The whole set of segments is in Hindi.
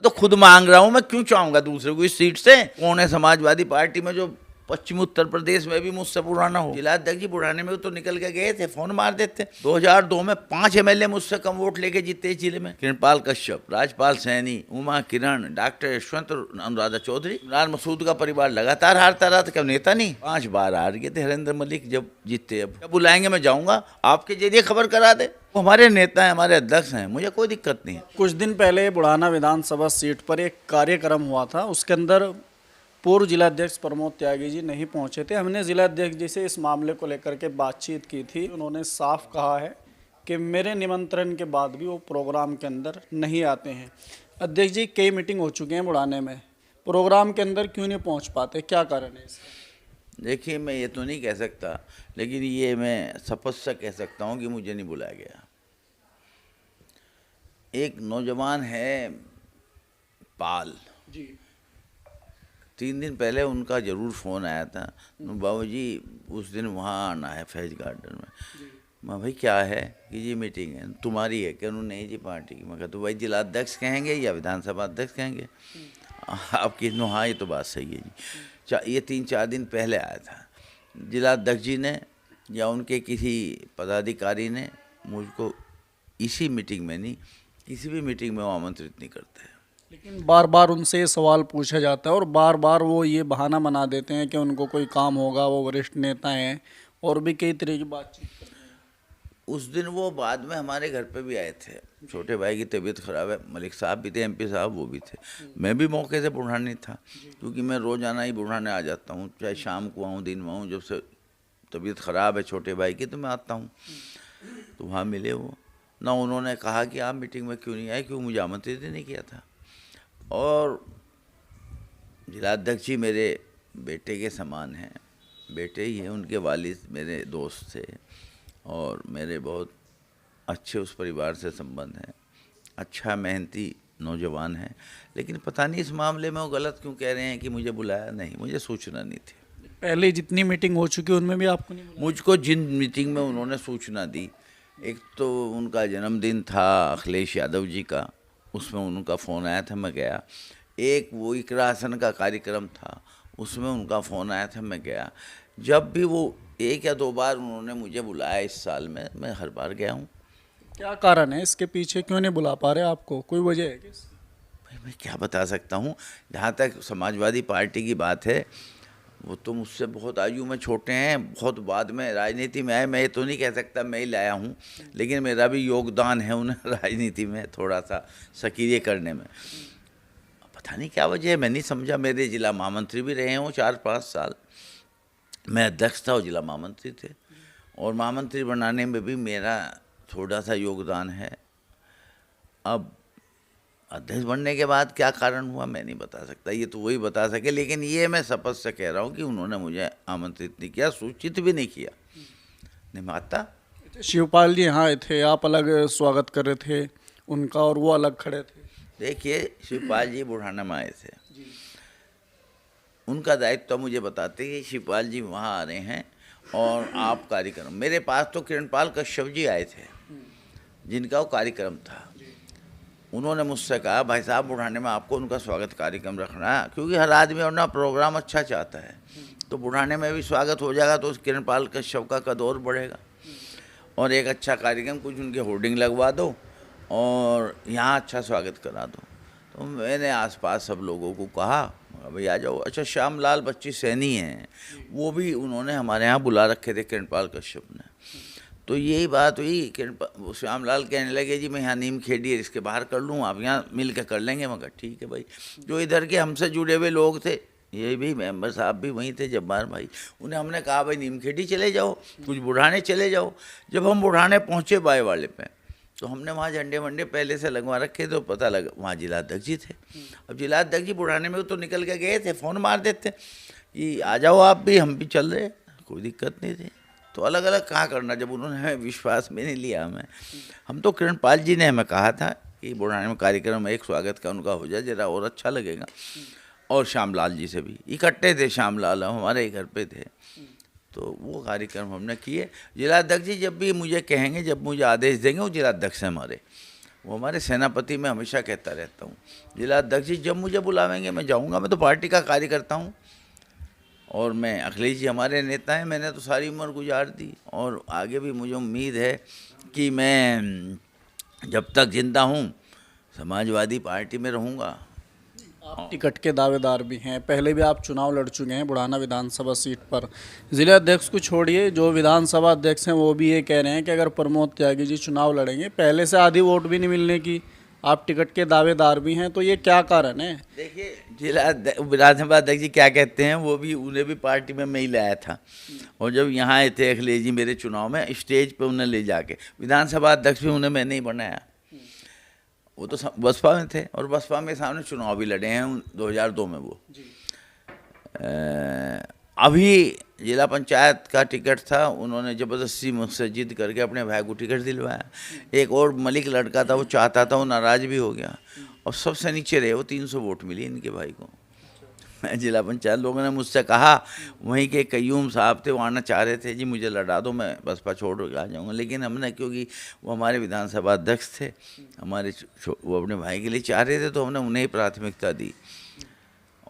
तो खुद मांग रहा हूँ, मैं क्यों चाहूंगा दूसरे को इस सीट से। कौन है समाजवादी पार्टी में जो पश्चिम उत्तर प्रदेश में भी मुझसे पुराना हो। जिलाध्यक्ष जी बुढ़ाने में तो निकल के गए थे, फोन मार देते। 2002 में 5 एमएलए मुझसे कम वोट लेके जीते इस जिले में। किरणपाल कश्यप, राजपाल सैनी, उमा किरण, डॉक्टर यशवंत, अनुराधा चौधरी। इमरान मसूद का परिवार लगातार हारता रहा था, क्या नेता नहीं। 5 बार हार गए थे हरेंद्र मलिक जब जीते। अब बुलाएंगे मैं जाऊंगा, आपके जरिए खबर करा दे। वो हमारे नेता हैं, हमारे अध्यक्ष हैं, मुझे कोई दिक्कत नहीं है। कुछ दिन पहले बुढ़ाना विधानसभा सीट पर एक कार्यक्रम हुआ था, उसके अंदर पूर्व जिलाध्यक्ष प्रमोद त्यागी जी नहीं पहुंचे थे। हमने जिलाध्यक्ष जी से इस मामले को लेकर के बातचीत की थी। उन्होंने साफ कहा है कि मेरे निमंत्रण के बाद भी वो प्रोग्राम के अंदर नहीं आते हैं। अध्यक्ष जी, कई मीटिंग हो चुके हैं बुढ़ाने में, प्रोग्राम के अंदर क्यों नहीं पहुंच पाते, क्या कारण है इसका? देखिए, मैं ये तो नहीं कह सकता, लेकिन ये मैं शपथ से कह सकता हूँ कि मुझे नहीं बुलाया गया। एक नौजवान है पाल जी, 3 दिन पहले उनका ज़रूर फ़ोन आया था, बाबू जी उस दिन वहाँ आना है फैज गार्डन में। मैं भाई क्या है कि ये मीटिंग है तुम्हारी है क्या? उन्होंने नहीं जी पार्टी की। मैं कहा तो भाई जिलाध्यक्ष कहेंगे या विधानसभा अध्यक्ष कहेंगे? आपकी नो, हाँ ये तो बात सही है जी। ये 3-4 दिन पहले आया था। जिलाध्यक्ष जी ने या उनके किसी पदाधिकारी ने मुझको इसी मीटिंग में नहीं, किसी भी मीटिंग में वो आमंत्रित नहीं करते हैं। लेकिन बार बार उनसे ये सवाल पूछा जाता है और बार बार वो ये बहाना बना देते हैं कि उनको कोई काम होगा, वो वरिष्ठ नेता हैं, और भी कई तरह की बातचीत करते हैं। उस दिन वो बाद में हमारे घर पे भी आए थे। छोटे भाई की तबीयत खराब है, मलिक साहब भी थे, एमपी साहब वो भी थे। मैं भी मौके से बुढ़ानी था, क्योंकि मैं रोज़ाना ही बुढ़ाने आ जाता हूँ, चाहे शाम को आऊँ दिन में आऊँ। जब से तबीयत ख़राब है छोटे भाई की तो मैं आता हूँ। तो वहाँ मिले वो ना, उन्होंने कहा कि आप मीटिंग में क्यों नहीं आए, क्यों मुझे आमंत्रित ही नहीं किया था। और जिलाध्यक्ष जी मेरे बेटे के समान हैं, बेटे ही हैं। उनके वालिद मेरे दोस्त थे और मेरे बहुत अच्छे उस परिवार से संबंध हैं। अच्छा मेहनती नौजवान है, लेकिन पता नहीं इस मामले में वो गलत क्यों कह रहे हैं कि मुझे बुलाया नहीं। मुझे सूचना नहीं थी। पहले जितनी मीटिंग हो चुकी है उनमें भी आपको नहीं बुलाया? मुझको जिन मीटिंग में उन्होंने सूचना दी, एक तो उनका जन्मदिन था अखिलेश यादव जी का, उसमें उनका फ़ोन आया था, मैं गया। एक वो इकरासन का कार्यक्रम था, उसमें उनका फ़ोन आया था, मैं गया। जब भी वो 1 या 2 बार उन्होंने मुझे बुलाया इस साल में, मैं हर बार गया हूँ। क्या कारण है इसके पीछे, क्यों नहीं बुला पा रहे आपको, कोई वजह है क्या? भाई मैं क्या बता सकता हूँ। जहाँ तक समाजवादी पार्टी की बात है, वो तो मुझसे बहुत आयु में छोटे हैं, बहुत बाद में राजनीति में आए। मैं ये तो नहीं कह सकता मैं ही लाया हूँ, लेकिन मेरा भी योगदान है उन्हें राजनीति में थोड़ा सा सक्रिय करने में। पता नहीं क्या वजह है, मैं नहीं समझा। मेरे जिला महामंत्री भी रहे हैं वो 4-5 साल। मैं अध्यक्ष था और जिला महामंत्री थे, और महामंत्री बनाने में भी मेरा थोड़ा सा योगदान है। अब अध्यक्ष बनने के बाद क्या कारण हुआ मैं नहीं बता सकता, ये तो वही बता सके। लेकिन ये मैं शपथ से कह रहा हूँ कि उन्होंने मुझे आमंत्रित नहीं किया, सूचित भी नहीं किया। नहीं मैं आता। शिवपाल जी यहाँ आए थे, आप अलग स्वागत कर रहे थे उनका और वो अलग खड़े थे। देखिए, शिवपाल जी बुढ़ाना में आए थे, उनका दायित्व तो मुझे बताते कि शिवपाल जी वहाँ आ रहे हैं और आप कार्यक्रम। मेरे पास तो किरणपाल कश्यप जी आए थे, जिनका वो कार्यक्रम था। उन्होंने मुझसे कहा भाई साहब बुढ़ाने में आपको उनका स्वागत कार्यक्रम रखना है, क्योंकि हर आदमी अपना प्रोग्राम अच्छा चाहता है। तो बुढ़ाने में भी स्वागत हो जाएगा तो उस किरणपाल कश्यप का कद और बढ़ेगा। और एक अच्छा कार्यक्रम, कुछ उनके होर्डिंग लगवा दो और यहाँ अच्छा स्वागत करा दो। तो मैंने आसपास सब लोगों को कहा भाई आ जाओ। अच्छा, श्यामलाल बच्ची सैनी हैं, वो भी उन्होंने हमारे यहाँ बुला रखे थे किरणपाल कश्यप ने। तो यही बात हुई, श्यामलाल कहने लगे जी मैं यहाँ नीम खेड़ी है इसके बाहर कर लूँ, आप यहाँ मिल के कर लेंगे। मैं कहा ठीक है भाई। जो इधर के हमसे जुड़े हुए लोग थे, ये भी मेंबर साहब भी वहीं थे, जब्बार भाई, उन्हें हमने कहा भाई नीम खेड़ी चले जाओ, कुछ बुढ़ाने चले जाओ। जब हम बुढ़ाने पहुँचे बाई वाले पे, तो हमने वहाँ झंडे वंडे पहले से लगवा रखे, तो पता लगा वहाँ जिलाध्यक्ष जी थे। अब जिलाध्यक्ष जी बुढ़ाने में तो निकल के गए थे, फ़ोन मार देते कि आ जाओ आप भी, हम भी चल रहे, कोई दिक्कत नहीं थी। तो अलग अलग कहाँ करना, जब उन्होंने हमें विश्वास में नहीं लिया। हम तो किरणपाल जी ने हमें कहा था कि बुढ़ाने में कार्यक्रम एक स्वागत का उनका हो जाए, जरा और अच्छा लगेगा। और श्यामलाल जी से भी इकट्ठे थे, श्यामलाल हमारे ही घर पे थे, तो वो कार्यक्रम हमने किए। जिलाध्यक्ष जी जब भी मुझे कहेंगे, जब मुझे आदेश देंगे, वो जिलाध्यक्ष हैं हमारे, वो हमारे सेनापति में हमेशा कहता रहता हूँ, जिला अध्यक्ष जी जब मुझे बुलावेंगे मैं जाऊँगा, मैं तो पार्टी का कार्यकर्ता हूँ। और मैं अखिलेश जी हमारे नेता हैं, मैंने तो सारी उम्र गुजार दी और आगे भी मुझे उम्मीद है कि मैं जब तक जिंदा हूँ समाजवादी पार्टी में रहूँगा। आप टिकट के दावेदार भी हैं, पहले भी आप चुनाव लड़ चुके हैं बुढ़ाना विधानसभा सीट पर। जिला अध्यक्ष को छोड़िए, जो विधानसभा अध्यक्ष हैं वो भी ये कह रहे हैं कि अगर प्रमोद त्यागी जी चुनाव लड़ेंगे पहले से आधी वोट भी नहीं मिलने की, आप टिकट के दावेदार भी हैं, तो ये क्या कारण है? देखिए, विधानसभा अध्यक्ष जी क्या कहते हैं, वो भी उन्हें भी पार्टी में मैं ही लाया था। और जब यहाँ आए थे अखिलेश जी मेरे चुनाव में, स्टेज पे उन्हें ले जाके विधानसभा अध्यक्ष भी उन्हें मैंने ही बनाया। वो तो बसपा में थे और बसपा में सामने चुनाव भी लड़े हैं 2002 में वो। अभी जिला पंचायत का टिकट था, उन्होंने ज़बरदस्ती मुझसे जिद करके अपने भाई को टिकट दिलवाया। एक और मलिक लड़का था, वो चाहता था, वो नाराज़ भी हो गया और सबसे नीचे रहे वो। 300 वोट मिली इनके भाई को जिला पंचायत। लोगों ने मुझसे कहा, वहीं के कयूम साहब थे, वो आना चाह रहे थे, जी मुझे लड़ा दो, मैं बसपा छोड़ आ जाऊँगा। लेकिन हमने, क्योंकि वो हमारे विधानसभा अध्यक्ष थे, हमारे वो अपने भाई के लिए चाह रहे थे, तो हमने उन्हें ही प्राथमिकता दी।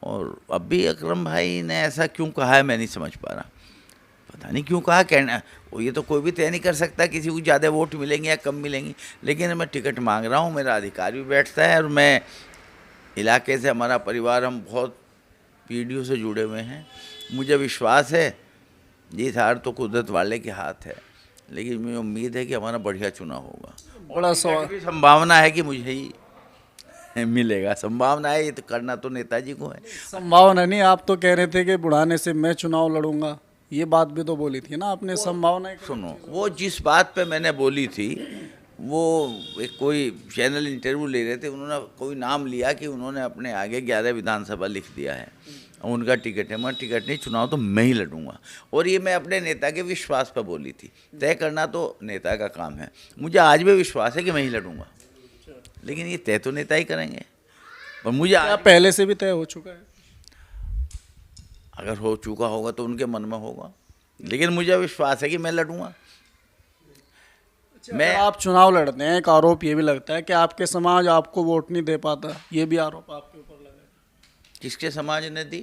और अब भी अकरम भाई ने ऐसा क्यों कहा है मैं नहीं समझ पा रहा, पता नहीं क्यों कहा। कहना वो, ये तो कोई भी तय नहीं कर सकता किसी को ज़्यादा वोट मिलेंगे या कम मिलेंगी। लेकिन मैं टिकट मांग रहा हूँ, मेरा अधिकार भी बैठता है। और मैं इलाके से, हमारा परिवार, हम बहुत पीढ़ियों से जुड़े हुए हैं। मुझे विश्वास है जीत हार तो कुदरत वाले के हाथ है, लेकिन मुझे उम्मीद है कि हमारा बढ़िया चुनाव होगा। बड़ा सवाल भी संभावना है कि मुझे ही मिलेगा, संभावना है। ये तो करना तो नेताजी को है। संभावना नहीं, आप तो कह रहे थे कि बुढ़ाने से मैं चुनाव लड़ूंगा, ये बात भी तो बोली थी ना आपने। संभावना सुनो, वो जिस बात पे मैंने बोली थी, वो एक कोई चैनल इंटरव्यू ले रहे थे, उन्होंने कोई नाम लिया कि उन्होंने अपने आगे 11 विधानसभा लिख दिया है और उनका टिकट है। मैं टिकट नहीं, चुनाव तो मैं ही लड़ूंगा। और ये मैं अपने नेता के विश्वास पर बोली थी। तय करना तो नेता का काम है। मुझे आज भी विश्वास है कि मैं ही लड़ूंगा, लेकिन ये तय तो नेता ही करेंगे। और मुझे पहले से भी तय हो चुका है? अगर हो चुका होगा तो उनके मन में होगा, लेकिन मुझे विश्वास है कि मैं लड़ूंगा। मैं आप चुनाव लड़ते हैं, एक आरोप ये भी लगता है कि आपके समाज आपको वोट नहीं दे पाता, ये भी आरोप आपके ऊपर लगा है। किसके समाज ने दी?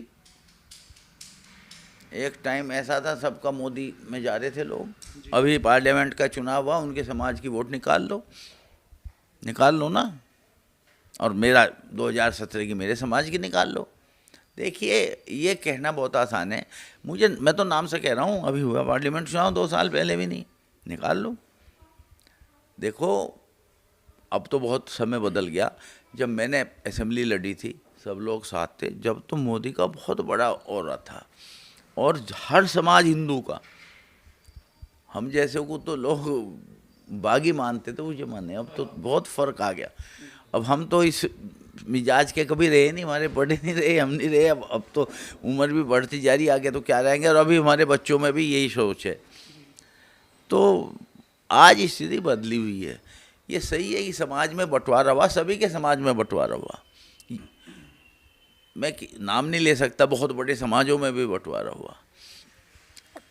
एक टाइम ऐसा था, सबका मोदी में जा रहे थे लोग। अभी पार्लियामेंट का चुनाव हुआ, उनके समाज की वोट निकाल लो ना। और मेरा 2017 की मेरे समाज की निकाल लो। देखिए, ये कहना बहुत आसान है। मैं तो नाम से कह रहा हूँ, अभी हुआ पार्लियामेंट चुनाव 2 साल पहले भी नहीं, निकाल लो। देखो, अब तो बहुत समय बदल गया। जब मैंने असेंबली लड़ी थी, सब लोग साथ थे। जब तो मोदी का बहुत बड़ा ऑरा था और हर समाज हिंदू का। हम जैसे को तो लोग बागी मानते थे, मुझे माने। अब तो बहुत फ़र्क आ गया। अब हम तो इस मिजाज के कभी रहे नहीं, हमारे बड़े नहीं रहे, हम नहीं रहे। अब तो उम्र भी बढ़ती जा रही, आगे तो क्या रहेंगे। और अभी हमारे बच्चों में भी यही सोच है। तो आज स्थिति बदली हुई है। ये सही है कि समाज में बंटवारा हुआ, सभी के समाज में बंटवारा हुआ। मैं नाम नहीं ले सकता, बहुत बड़े समाजों में भी बंटवारा हुआ।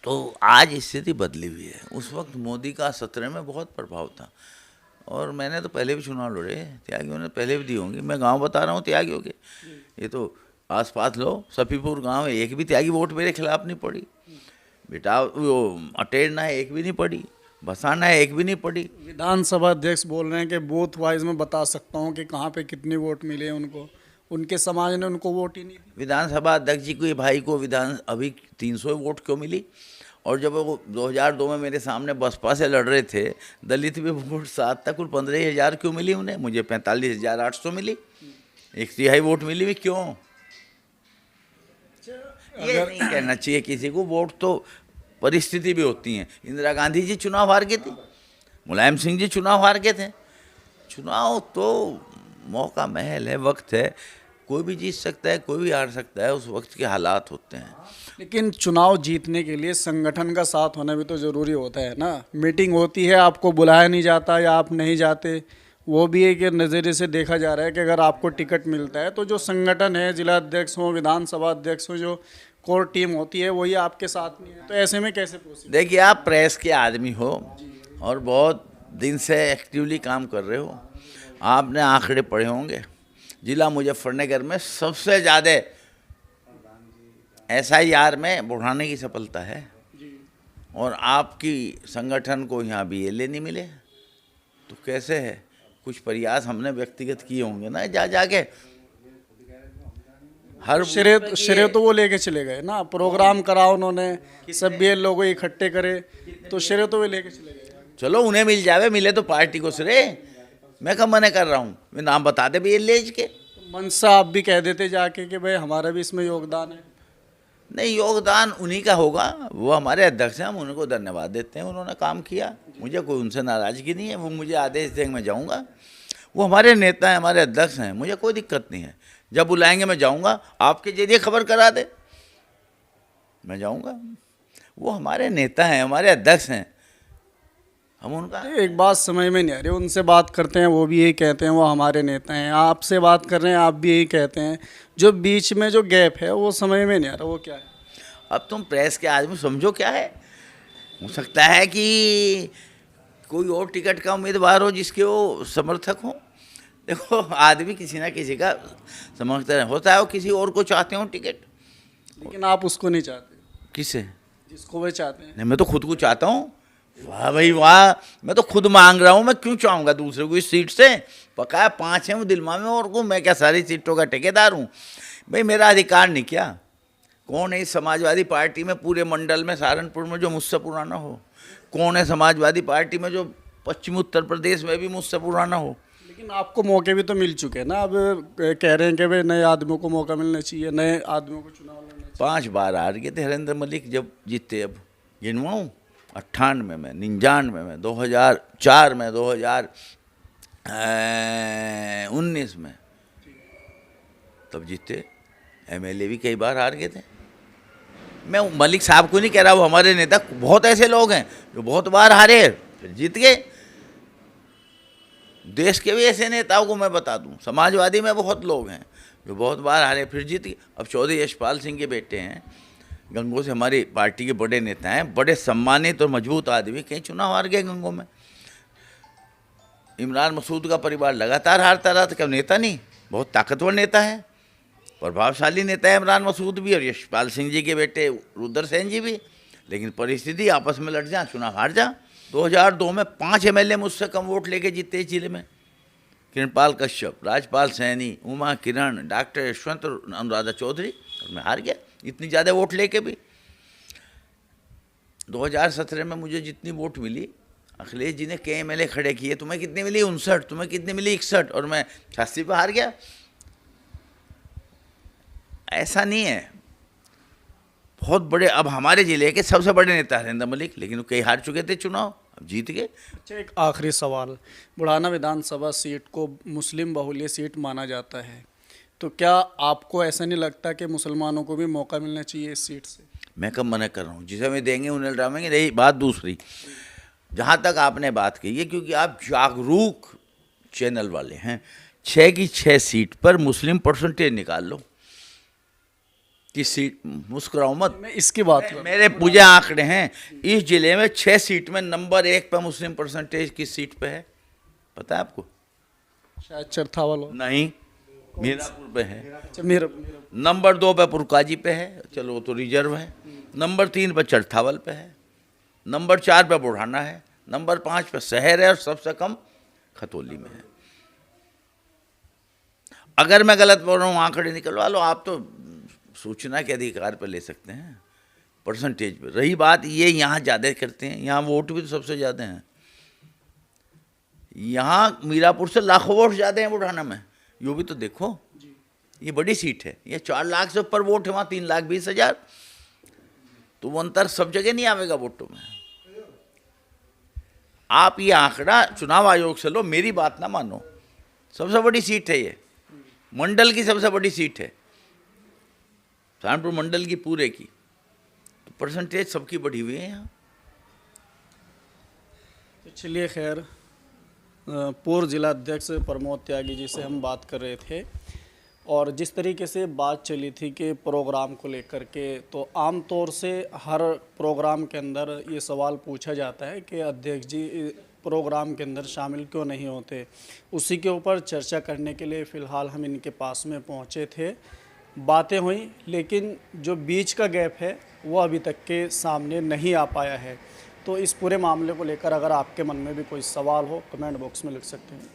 तो आज स्थिति बदली हुई है। उस वक्त मोदी का 17 में बहुत प्रभाव था। और मैंने तो पहले भी चुनाव लड़े, त्यागियों ने पहले भी दी होंगी। मैं गांव बता रहा हूँ त्यागियों के, ये तो आसपास लो, सफीपुर गांव है, एक भी त्यागी वोट मेरे खिलाफ नहीं पड़ी। बेटा, वो अटेरना है, एक भी नहीं पड़ी। बसाना है, एक भी नहीं पड़ी। विधानसभा अध्यक्ष बोल रहे हैं कि बूथ वाइज में बता सकता हूँ कि कहाँ पे कितनी वोट मिले उनको, उनके समाज ने उनको वोट ही नहीं दी। विधानसभा अध्यक्ष जी को, भाई को अभी 300 वोट क्यों मिली? और जब वो 2002 में मेरे सामने बसपा से लड़ रहे थे, दलित भी वोट 7 तक, कुल 15,000 क्यों मिली उन्हें? मुझे 45,800 मिली, 1/3 वोट मिली भी। क्यों? ये नहीं कहना चाहिए किसी को। वोट तो परिस्थिति भी होती हैं। इंदिरा गांधी जी चुनाव हार गए थे, मुलायम सिंह जी चुनाव हार गए थे। चुनाव तो मौका महल है, वक्त है। कोई भी जीत सकता है, कोई भी हार सकता है, उस वक्त के हालात होते हैं। लेकिन चुनाव जीतने के लिए संगठन का साथ होना भी तो ज़रूरी होता है ना। मीटिंग होती है, आपको बुलाया नहीं जाता या आप नहीं जाते, वो भी एक नज़रिए से देखा जा रहा है कि अगर आपको टिकट मिलता है तो जो संगठन है, जिला अध्यक्ष हो, विधानसभा अध्यक्ष हो, जो कोर टीम होती है, वही आपके साथ नहीं है। तो ऐसे में कैसे पॉसिबल? देखिए, आप प्रेस के आदमी हो और बहुत दिन से एक्टिवली काम कर रहे हो। आपने आंकड़े पढ़े होंगे, जिला मुजफ्फरनगर में सबसे ज़्यादा SIR में बुढ़ाने की सफलता है। और आपकी संगठन को यहाँ BLA नहीं मिले, तो कैसे है? कुछ प्रयास हमने व्यक्तिगत किए होंगे ना, जाके हर श्रेय तो वो लेके चले गए ना, प्रोग्राम करा उन्होंने, सब भी लोगों इकट्ठे करे, तो श्रेय तो वो लेके चले गए। चलो उन्हें मिल जावे, मिले तो पार्टी को श्रेय। मैं कब मना कर रहा हूँ, मैं नाम बता दे BLA के। मनसा आप भी कह देते जाके कि भाई हमारा भी इसमें योगदान है। नहीं, योगदान उन्हीं का होगा, वो हमारे अध्यक्ष हैं, हम उनको धन्यवाद देते हैं, उन्होंने काम किया, मुझे कोई उनसे नाराज़गी नहीं है। वो मुझे आदेश देंगे मैं जाऊंगा, वो हमारे नेता हैं, हमारे अध्यक्ष हैं, मुझे कोई दिक्कत नहीं है। जब बुलाएंगे मैं जाऊंगा, आपके जरिए खबर करा दे, मैं जाऊंगा। वो हमारे नेता हैं, हमारे अध्यक्ष हैं, हम उनका। एक बात समझ में नहीं आ रही, उनसे बात करते हैं वो भी यही कहते हैं वो हमारे नेता हैं, आपसे बात कर रहे हैं आप भी यही कहते हैं, जो बीच में जो गैप है वो समझ में नहीं आ रहा, वो क्या है? अब तुम प्रेस के आदमी समझो क्या है। हो सकता है कि कोई और टिकट का उम्मीदवार हो जिसके वो समर्थक हो। देखो, आदमी किसी ना किसी का समर्थक होता है, वो किसी और को चाहते हो टिकट। लेकिन आप उसको नहीं चाहते। किसे? जिसको वे चाहते हैं। नहीं, मैं तो खुद को चाहता हूँ। वाह भाई वाह, मैं तो खुद मांग रहा हूँ, मैं क्यों चाहूँगा दूसरे को इस सीट से? पका 5 है वो दिलमा में, और को मैं क्या सारी सीटों का ठेकेदार हूँ? भाई मेरा अधिकार नहीं क्या? कौन है इस समाजवादी पार्टी में पूरे मंडल में, सहारनपुर में, जो मुझसे पुराना हो? कौन है समाजवादी पार्टी में जो पश्चिमी उत्तर प्रदेश में भी मुझसे पुराना हो? लेकिन आपको मौके भी तो मिल चुके हैं ना, अब कह रहे हैं कि भाई नए आदमियों को मौका मिलना चाहिए, नए आदमियों को चुनाव लड़ना चाहिए। 5 बार हार गए थे हरेंद्र मलिक जब जीते। अब गिनवाऊँ? 98 में, 99 में, 2004 में, 2019 में, तब जीते। MLA भी कई बार हार गए थे। मैं मलिक साहब को नहीं कह रहा, वो हमारे नेता, बहुत ऐसे लोग हैं जो बहुत बार हारे फिर जीत गए। देश के भी ऐसे नेताओं को मैं बता दूं, समाजवादी में बहुत लोग हैं जो बहुत बार हारे फिर जीत गए। अब चौधरी यशपाल सिंह के बेटे हैं, गंगों से हमारी पार्टी के बड़े नेता हैं, बड़े सम्मानित और मजबूत आदमी, कई चुनाव हार गए गंगों में। इमरान मसूद का परिवार लगातार हारता रहा, तो क्या नेता नहीं? बहुत ताकतवर नेता है, प्रभावशाली नेता है इमरान मसूद भी, और यशपाल सिंह जी के बेटे रुद्र सेन जी भी। लेकिन परिस्थिति, आपस में लड़ जा, चुनाव हार जा। 2002 में 5 MLA मुझसे कम वोट लेके जीते इस जिले में। किरणपाल कश्यप, राजपाल सैनी, उमा किरण, डॉक्टर यशवंत और अनुराधा चौधरी, और मैं हार गया इतनी ज़्यादा वोट लेके भी। 2017 में मुझे जितनी वोट मिली, अखिलेश जी ने कई MLA खड़े किए, तुम्हें कितनी मिली? 59, तुम्हें कितनी मिली? 61, और मैं 86 पे हार गया। ऐसा नहीं है। बहुत बड़े, अब हमारे जिले के सबसे बड़े नेता हरेंद्र मलिक, लेकिन वो कई हार चुके थे चुनाव, अब जीत गए। अच्छा, एक आखिरी सवाल, बुढ़ाना विधानसभा सीट को मुस्लिम बहुल्य सीट माना जाता है, तो क्या आपको ऐसा नहीं लगता कि मुसलमानों को भी मौका मिलना चाहिए इस सीट से? मैं कब मना कर रहा हूँ, जिसे हमें देंगे उन्हें लड़ाएंगे। रही बात दूसरी, जहाँ तक आपने बात की है, क्योंकि आप जागरूक चैनल वाले हैं, 6 की 6 सीट पर मुस्लिम परसेंटेज निकाल लो कि सीट, मुस्कुराओ मत, मैं इसकी बात कर, मेरे पूजे आंकड़े हैं। इस जिले में 6 सीट में नंबर 1 पे मुस्लिम परसेंटेज किस सीट पे है पता है आपको? शायद चरथावल हो। नहीं, मीरापुर पे है। अच्छा, मेरा नंबर 2 पे पुरकाजी पे है, चलो वो तो रिजर्व है। नंबर 3 पे चरथावल पे है। नंबर 4 पे बुढ़ाना है। नंबर 5 पे शहर है, और सबसे कम खतौली में है। अगर मैं गलत बोल रहा हूँ, आंकड़े निकलवा लो, आप तो सूचना के अधिकार पर ले सकते हैं परसेंटेज पे। रही बात ये, यहाँ ज़्यादा करते हैं, यहाँ वोट भी तो सबसे ज़्यादा हैं। यहाँ मीरापुर से लाखों वोट ज़्यादा हैं बुढ़ाना में, यो भी तो देखो। ये बड़ी सीट है, ये 4 लाख से ऊपर वोट है, वहाँ 3,20,000, तो वो अंतर सब जगह नहीं आवेगा वोटों में। आप ये आंकड़ा चुनाव आयोग से लो, मेरी बात ना मानो। सबसे बड़ी सीट है ये, मंडल की सबसे बड़ी सीट है, सहारनपुर मंडल की पूरे की, तो परसेंटेज सबकी बढ़ी हुई है यहाँ। तो चलिए, खैर, पूर्व जिला अध्यक्ष प्रमोद त्यागी जी से हम बात कर रहे थे, और जिस तरीके से बात चली थी कि प्रोग्राम को लेकर के, तो आम तौर से हर प्रोग्राम के अंदर ये सवाल पूछा जाता है कि अध्यक्ष जी प्रोग्राम के अंदर शामिल क्यों नहीं होते। उसी के ऊपर चर्चा करने के लिए फ़िलहाल हम इनके पास में पहुँचे थे, बातें हुई, लेकिन जो बीच का गैप है वो अभी तक के सामने नहीं आ पाया है। तो इस पूरे मामले को लेकर अगर आपके मन में भी कोई सवाल हो, कमेंट बॉक्स में लिख सकते हैं।